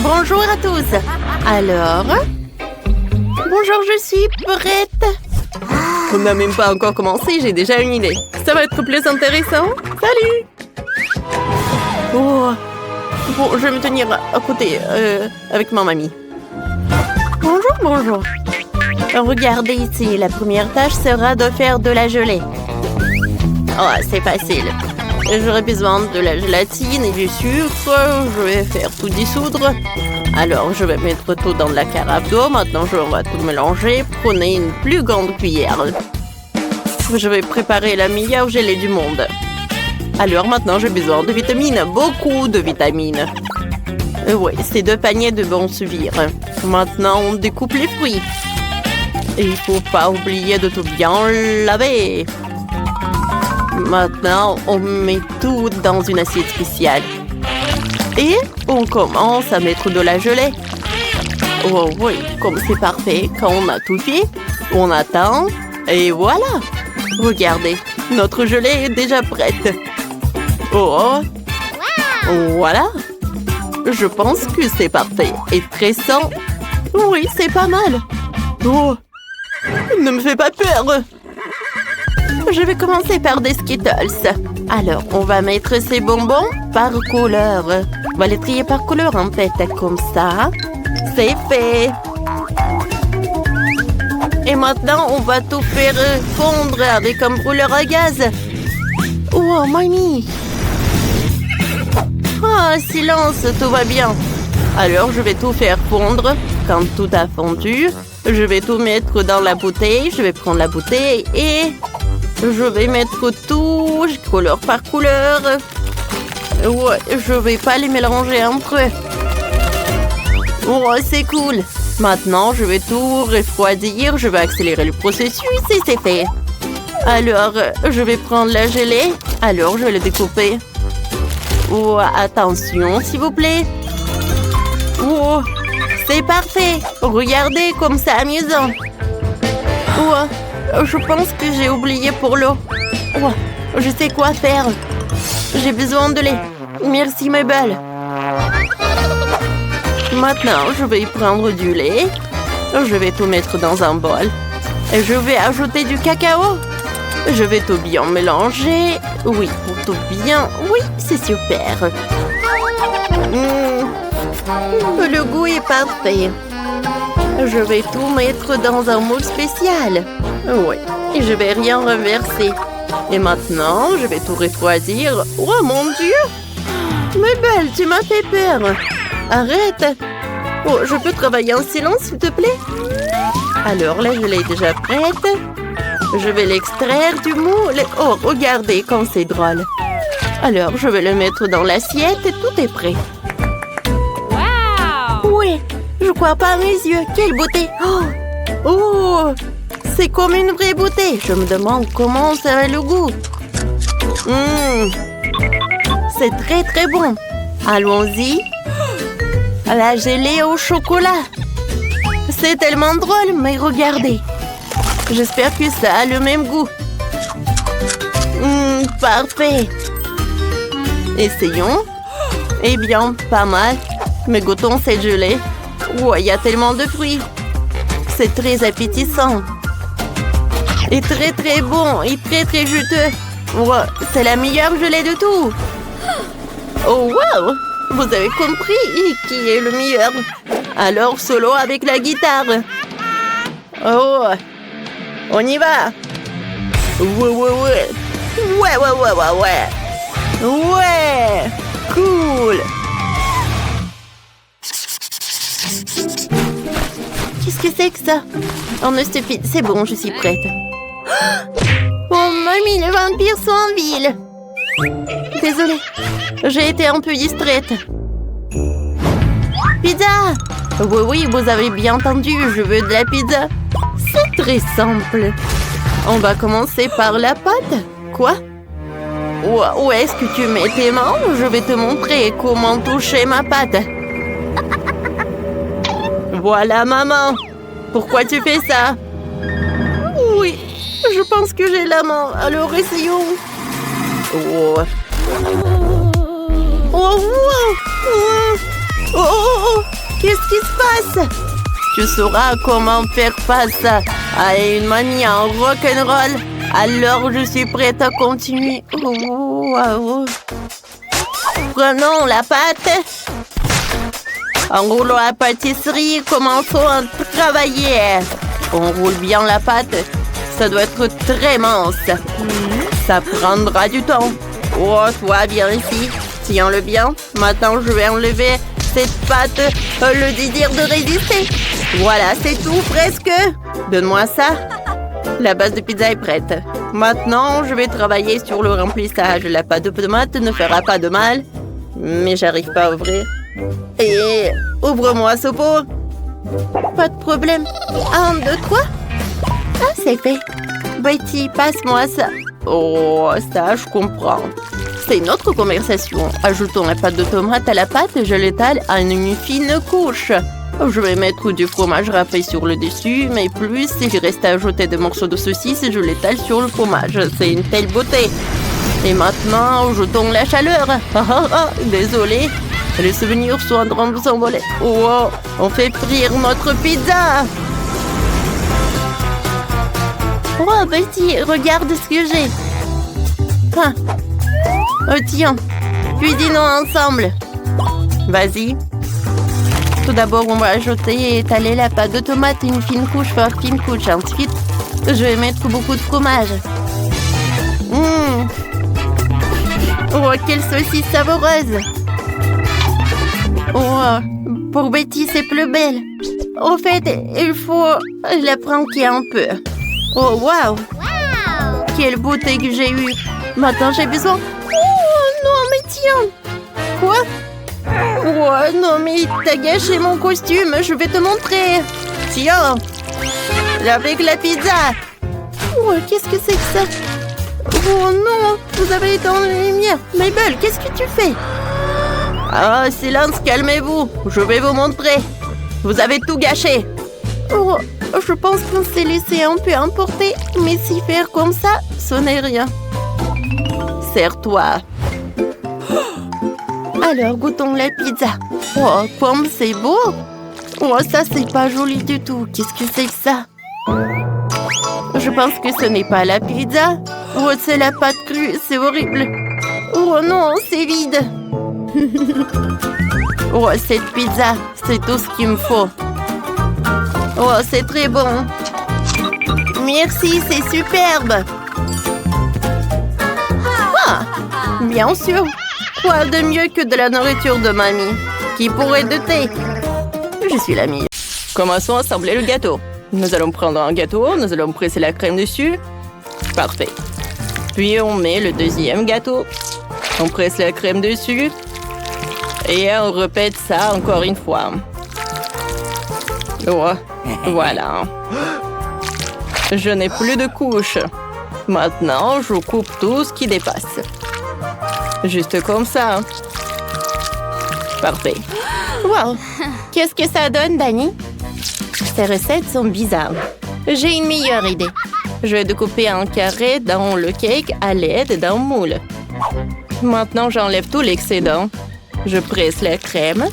Bonjour à tous. Alors? Bonjour, je suis prête. On n'a même pas encore commencé, j'ai déjà une idée. Ça va être plus intéressant. Salut! Oh! Bon, je vais me tenir à côté avec ma mamie. Bonjour, bonjour. Regardez ici, la première tâche sera de faire de la gelée. Oh, c'est facile. J'aurai besoin de la gélatine et du sucre. Je vais faire tout dissoudre. Alors, je vais mettre tout dans la carafe d'eau. Maintenant, on va tout mélanger. Prenez une plus grande cuillère. Je vais préparer la meilleure gelée du monde. Alors, maintenant, j'ai besoin de vitamines. Beaucoup de vitamines. Oui, ces 2 paniers devront suffire. Maintenant, on découpe les fruits. Et il ne faut pas oublier de tout bien laver. Maintenant, on met tout dans une assiette spéciale. Et on commence à mettre de la gelée. Oh oui, comme c'est parfait. Quand on a tout fait, on attend. Et voilà. Regardez, notre gelée est déjà prête. Oh, voilà. Je pense que c'est parfait. Et très sain. Oui, c'est pas mal. Oh, ne me fais pas peur. Je vais commencer par des Skittles. Alors, on va mettre ces bonbons par couleur. On va les trier par couleur, en fait, comme ça. C'est fait. Et maintenant, on va tout faire fondre avec un brûleur à gaz. Oh, mamie. Ah, silence, tout va bien. Alors, je vais tout faire fondre. Quand tout a fondu, je vais tout mettre dans la bouteille. Je vais prendre la bouteille et... je vais mettre tout, couleur par couleur. Ouais, je vais pas les mélanger entre eux. Oh, c'est cool. Maintenant, je vais tout refroidir. Je vais accélérer le processus et c'est fait. Alors, je vais prendre la gelée. Alors, je vais le découper. Oh, attention, s'il vous plaît. Oh, c'est parfait. Regardez comme c'est amusant. Oh, je pense que j'ai oublié pour l'eau. Oh, je sais quoi faire. J'ai besoin de lait. Merci, Mabel. Maintenant, je vais prendre du lait. Je vais tout mettre dans un bol. Et je vais ajouter du cacao. Je vais tout bien mélanger. Oui, pour tout bien. Oui, c'est super. Le goût est parfait. Je vais tout mettre dans un moule spécial. Oui, et je vais rien renverser. Et maintenant, je vais tout refroidir. Oh mon Dieu! Mabel, tu m'as fait peur. Arrête. Oh, je peux travailler en silence, s'il te plaît? Alors, la gelée est déjà prête. Je vais l'extraire du moule. Oh, regardez comme c'est drôle. Alors, je vais le mettre dans l'assiette et tout est prêt. Wow! Oui, je crois pas à mes yeux. Quelle beauté! Oh! C'est comme une vraie beauté. Je me demande comment ça a le goût. C'est très très bon. Allons-y. La gelée au chocolat. C'est tellement drôle, mais regardez. J'espère que ça a le même goût. Parfait. Essayons. Eh bien, pas mal. Mais goûtons cette gelée. Oh, il y a tellement de fruits. C'est très appétissant. Et très très bon. Et très très juteux. Oh, c'est la meilleure gelée de tout. Oh, wow! Vous avez compris qui est le meilleur. Alors, solo avec la guitare. Oh! On y va! Ouais! Ouais! Cool! Qu'est-ce que c'est que ça? Oh, non, stupide. C'est bon, je suis prête. Oh, mamie, les vampires sont en ville. Désolée. J'ai été un peu distraite. Pizza! Oui, vous avez bien entendu. Je veux de la pizza. C'est très simple. On va commencer par la pâte. Quoi? Où est-ce que tu mets tes mains? Je vais te montrer comment toucher ma pâte. Voilà, maman. Pourquoi tu fais ça? Oui, je pense que j'ai la main. Alors, essayons. Oh. Oh, oh, oh, oh, oh. Qu'est-ce qui se passe? Tu sauras comment faire face à une manie en rock'n'roll. Alors, je suis prête à continuer. Oh, wow. Prenons la pâte. Enroulons la pâtisserie. Commençons à travailler. On roule bien la pâte. Ça doit être très mince. Ça prendra du temps. Oh, toi, viens ici. Tiens-le bien. Maintenant, je vais enlever cette pâte. Le désir de résister. Voilà, c'est tout, presque. Donne-moi ça. La base de pizza est prête. Maintenant, je vais travailler sur le remplissage. La pâte de tomate ne fera pas de mal. Mais j'arrive pas à ouvrir. Et ouvre-moi ce pot. Pas de problème. 1, 2, 3. Ah, c'est fait. Betty, passe-moi ça. Oh, ça, je comprends. C'est une autre conversation. Ajoutons la pâte de tomate à la pâte et je l'étale à une fine couche. Je vais mettre du fromage râpé sur le dessus, mais plus, s'il reste à ajouter des morceaux de saucisse, je l'étale sur le fromage. C'est une telle beauté. Et maintenant, ajoutons la chaleur. Désolé. Les souvenirs sont en train de s'envoler. Oh, on fait frire notre pizza. Oh, Betty, regarde ce que j'ai. Oh, tiens, cuisinons ensemble. Vas-y. Tout d'abord, on va ajouter et étaler la pâte de tomate, une fine couche par fine couche. Ensuite, je vais mettre beaucoup de fromage. Oh, quelle saucisse savoureuse. Oh, pour Betty, c'est plus belle. Au fait, il faut la pranker un peu. Oh, wow. Quelle beauté que j'ai eue. Maintenant, j'ai besoin... Oh, non, mais tiens. Quoi? Oh, non, mais t'as gâché mon costume. Je vais te montrer. Tiens. Avec la pizza. Oh, qu'est-ce que c'est que ça? Oh non, vous avez éteint la lumière. Mabel, qu'est-ce que tu fais? Ah, silence, calmez-vous. Je vais vous montrer. Vous avez tout gâché. Oh, je pense qu'on s'est laissé un peu emporter. Mais si faire comme ça, ce n'est rien. Serre-toi. Alors, goûtons la pizza. Oh, comme c'est beau. Oh, ça, c'est pas joli du tout. Qu'est-ce que c'est que ça? Je pense que ce n'est pas la pizza. Oh, c'est la pâte crue. C'est horrible. Oh non, c'est vide. Oh, cette pizza, c'est tout ce qu'il me faut. Oh, c'est très bon. Merci, c'est superbe. Ah, bien sûr. Quoi de mieux que de la nourriture de mamie? Qui pourrait douter? Je suis la meilleure. Commençons à assembler le gâteau. Nous allons prendre un gâteau, nous allons presser la crème dessus. Parfait. Puis on met le deuxième gâteau. On presse la crème dessus. Et on répète ça encore une fois. Oh, voilà. Je n'ai plus de couches. Maintenant, je coupe tout ce qui dépasse. Juste comme ça. Parfait. Wow! Qu'est-ce que ça donne, Dani? Ces recettes sont bizarres. J'ai une meilleure idée. Je vais découper un carré dans le cake à l'aide d'un moule. Maintenant, j'enlève tout l'excédent. Je presse la crème.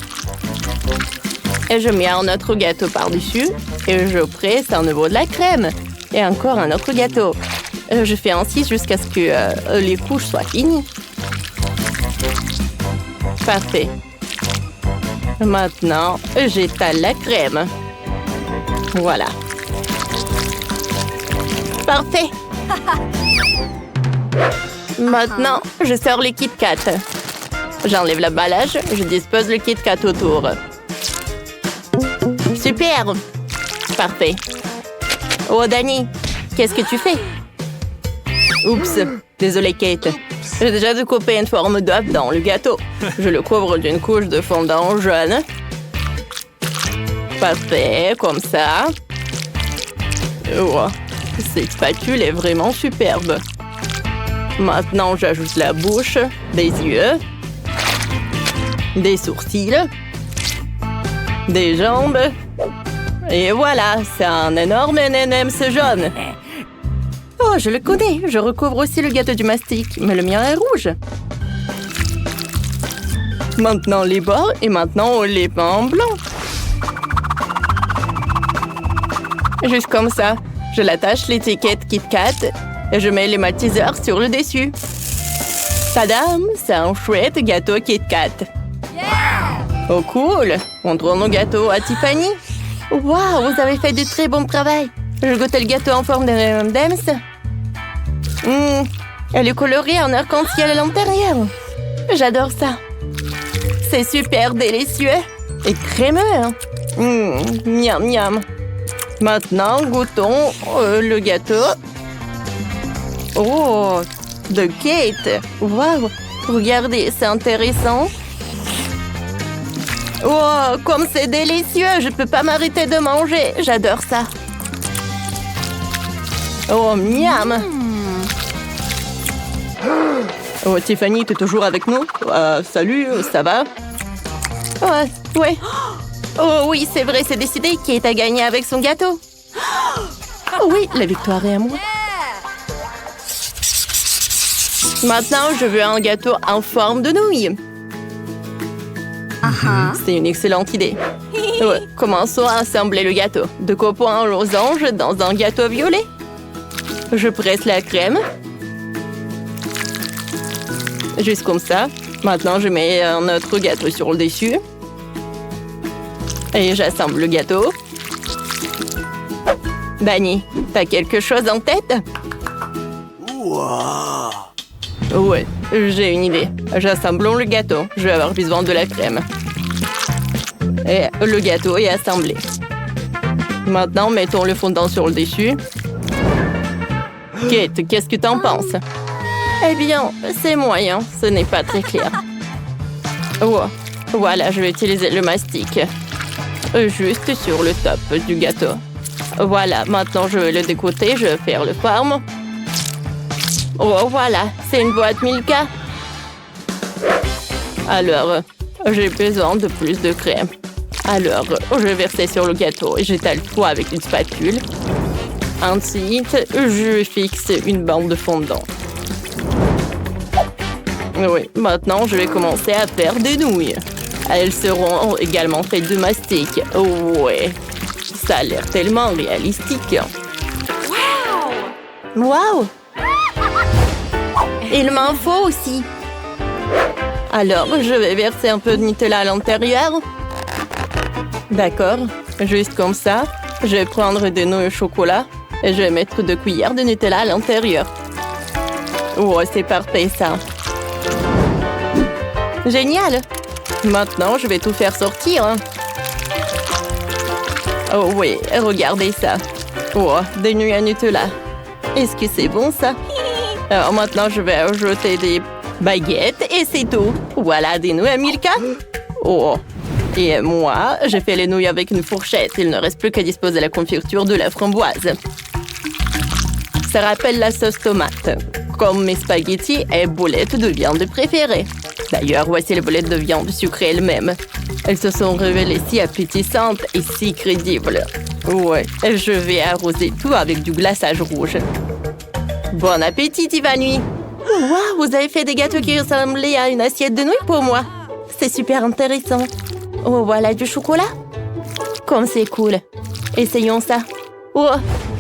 Et je mets un autre gâteau par-dessus. Et je presse à nouveau de la crème. Et encore un autre gâteau. Je fais ainsi jusqu'à ce que les couches soient finies. Parfait. Maintenant, j'étale la crème. Voilà. Parfait. Maintenant, je sors les Kit Kat. J'enlève l'emballage, je dispose le Kit Kat autour. Super. Parfait. Oh, Dani, qu'est-ce que tu fais? Oups, désolée, Kate. J'ai déjà découpé une forme d'œuf dans le gâteau. Je le couvre d'une couche de fondant jaune. Parfait, comme ça. Oh, cette spatule est vraiment superbe. Maintenant, j'ajoute la bouche, des yeux, des sourcils, des jambes. Et voilà, c'est un énorme M&M's jaune. Oh, je le connais. Je recouvre aussi le gâteau du mastic, mais le mien est rouge. Maintenant les bords et maintenant les pains blancs. Juste comme ça. Je l'attache l'étiquette Kit Kat et je mets les maltesers sur le dessus. Tadam! C'est un chouette gâteau Kit Kat. Oh cool! Montrons nos gâteaux à Tiffany. Waouh! Vous avez fait du très bon travail. Je goûte le gâteau en forme de M&M's. Elle est colorée en arc-en-ciel à l'intérieur. J'adore ça. C'est super délicieux et crémeux. Miam miam. Maintenant, goûtons le gâteau. Oh, de Kate. Waouh, regardez, c'est intéressant. Oh, comme c'est délicieux, je peux pas m'arrêter de manger. J'adore ça. Oh, miam. Oh, Tiffany, t'es toujours avec nous? Salut, ça va? Ouais. Oh oui, c'est vrai, c'est décidé. Kate a gagné avec son gâteau. Oui, la victoire est à moi. Maintenant, je veux un gâteau en forme de nouilles. C'est une excellente idée. Ouais, commençons à assembler le gâteau. De copeaux en losange dans un gâteau violet. Je presse la crème. Juste comme ça. Maintenant, je mets un autre gâteau sur le dessus. Et j'assemble le gâteau. Dani, t'as quelque chose en tête? Ouais, j'ai une idée. J'assemblons le gâteau. Je vais avoir besoin de la crème. Et le gâteau est assemblé. Maintenant, mettons le fondant sur le dessus. Kate, qu'est-ce que t'en penses? Eh bien, c'est moyen. Ce n'est pas très clair. Oh, voilà, je vais utiliser le mastic. Juste sur le top du gâteau. Voilà, maintenant je vais le décoter. Je vais faire le forme. Oh, voilà, c'est une boîte Milka. Alors, j'ai besoin de plus de crème. Alors, je vais verser sur le gâteau et j'étale tout avec une spatule. Ensuite, je fixe une bande de fondant. Oui, maintenant, je vais commencer à faire des nouilles. Elles seront également faites de mastic. Ouais, ça a l'air tellement réalistique. Wow! Il m'en faut aussi. Alors, je vais verser un peu de Nutella à l'intérieur. D'accord, juste comme ça. Je vais prendre des nouilles au chocolat et je vais mettre 2 cuillères de Nutella à l'intérieur. Oh, c'est parfait ça. Génial! Maintenant, je vais tout faire sortir. Oh oui, regardez ça. Oh, des nouilles à Nutella. Est-ce que c'est bon ça? Alors maintenant, je vais ajouter des baguettes et c'est tout. Voilà, des nouilles à Milka. Oh, et moi, j'ai fait les nouilles avec une fourchette. Il ne reste plus qu'à disposer de la confiture de la framboise. Ça rappelle la sauce tomate, comme mes spaghettis et boulettes de viande préférées. D'ailleurs, voici les boulettes de viande sucrée elles-mêmes. Elles se sont révélées si appétissantes et si crédibles. Ouais, je vais arroser tout avec du glaçage rouge. Bon appétit, Tiffany! Wow, vous avez fait des gâteaux qui ressemblaient à une assiette de nouilles pour moi. C'est super intéressant. Oh, voilà du chocolat. Comme c'est cool. Essayons ça. Oh,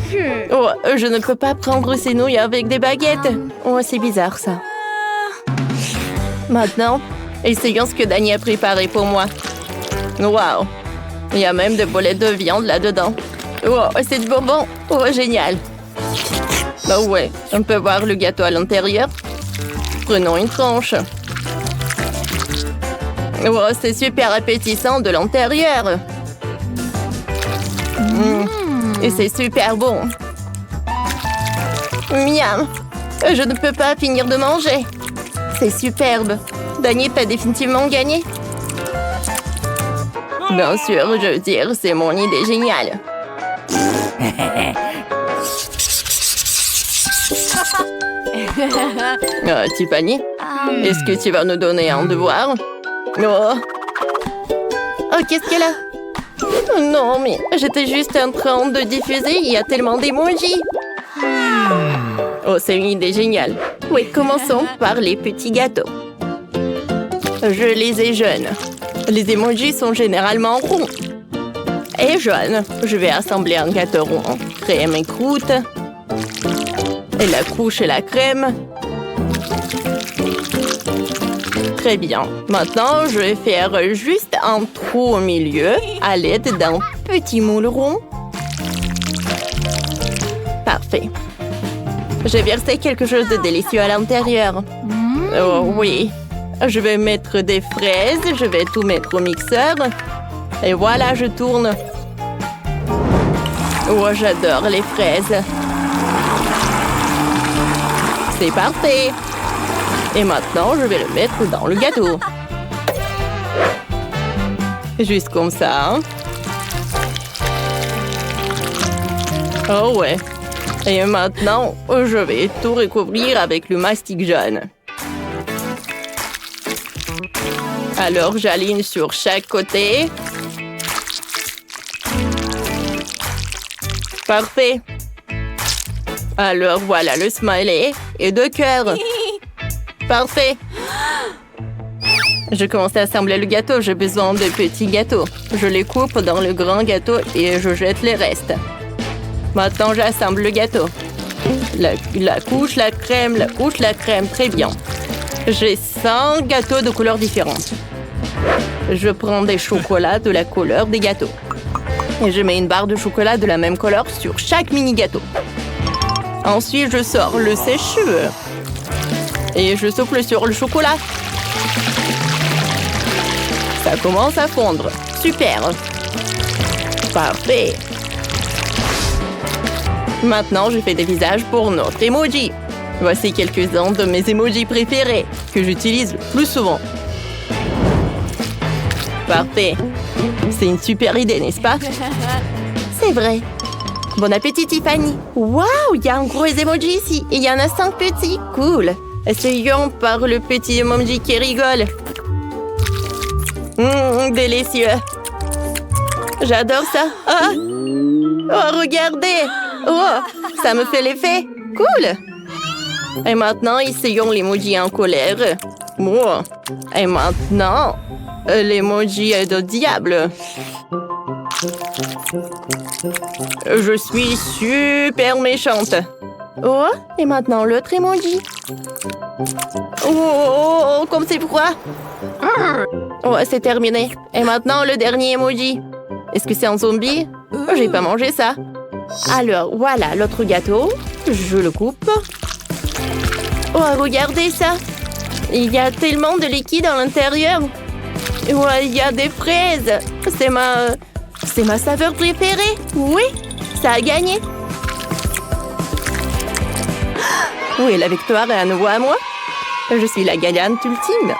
je ne peux pas prendre ces nouilles avec des baguettes. Oh, c'est bizarre ça. Maintenant, essayons ce que Dani a préparé pour moi. Wow! Il y a même des boulettes de viande là-dedans. Oh, c'est du bonbon. Oh, génial. Oh ouais, on peut voir le gâteau à l'intérieur. Prenons une tranche. Oh, c'est super appétissant de l'intérieur. Et c'est super bon. Miam! Je ne peux pas finir de manger. C'est superbe. Dani, t'as définitivement gagné. Bien sûr, je veux dire, c'est mon idée géniale. Tiffany, est-ce que tu vas nous donner un devoir? Oh, qu'est-ce qu'elle a? Non, mais j'étais juste en train de diffuser. Il y a tellement d'émojis. Oh, c'est une idée géniale. Oui, commençons par les petits gâteaux. Je les ai jaunes. Les emojis sont généralement ronds. et jaune. Je vais assembler un gâteau rond. Crème et croûte. Et la couche et la crème. Très bien. Maintenant, je vais faire juste un trou au milieu à l'aide d'un petit moule rond. Parfait. J'ai versé quelque chose de délicieux à l'intérieur. Oh oui. Je vais mettre des fraises. Je vais tout mettre au mixeur. Et voilà, je tourne. Oh, j'adore les fraises. C'est parfait. Et maintenant, je vais le mettre dans le gâteau. Juste comme ça. Hein? Oh ouais. Et maintenant, je vais tout recouvrir avec le mastic jaune. Alors, j'aligne sur chaque côté. Parfait. Alors, voilà le smiley et 2 cœurs. Parfait. Je commence à assembler le gâteau. J'ai besoin de petits gâteaux. Je les coupe dans le grand gâteau et je jette les restes. Maintenant, j'assemble le gâteau. La couche, la crème, la couche, la crème. Très bien. J'ai 100 gâteaux de couleurs différentes. Je prends des chocolats de la couleur des gâteaux. Et je mets une barre de chocolat de la même couleur sur chaque mini gâteau. Ensuite, je sors le sèche-cheveux. Et je souffle sur le chocolat. Ça commence à fondre. Super. Parfait. Maintenant, je fais des visages pour notre emoji. Voici quelques-uns de mes emojis préférés que j'utilise le plus souvent. Parfait. C'est une super idée, n'est-ce pas? C'est vrai. Bon appétit, Tiffany. Waouh, il y a un gros emoji ici. Et il y en a 5 petits. Cool. Essayons par le petit emoji qui rigole. Délicieux. J'adore ça. Oh, oh, regardez. Oh, ça me fait l'effet. Cool. Et maintenant, essayons l'emoji en colère. Oh. Et maintenant, l'emoji de diable. Je suis super méchante. Oh, et maintenant l'autre emoji. Oh, comme c'est froid. Oh, c'est terminé. Et maintenant le dernier emoji. Est-ce que c'est un zombie? Oh, j'ai pas mangé ça. Alors, voilà l'autre gâteau. Je le coupe. Oh, regardez ça. Il y a tellement de liquide à l'intérieur. Oh, il y a des fraises. C'est ma saveur préférée. Oui, ça a gagné. Oui, la victoire est à nouveau à moi. Je suis la gagnante ultime.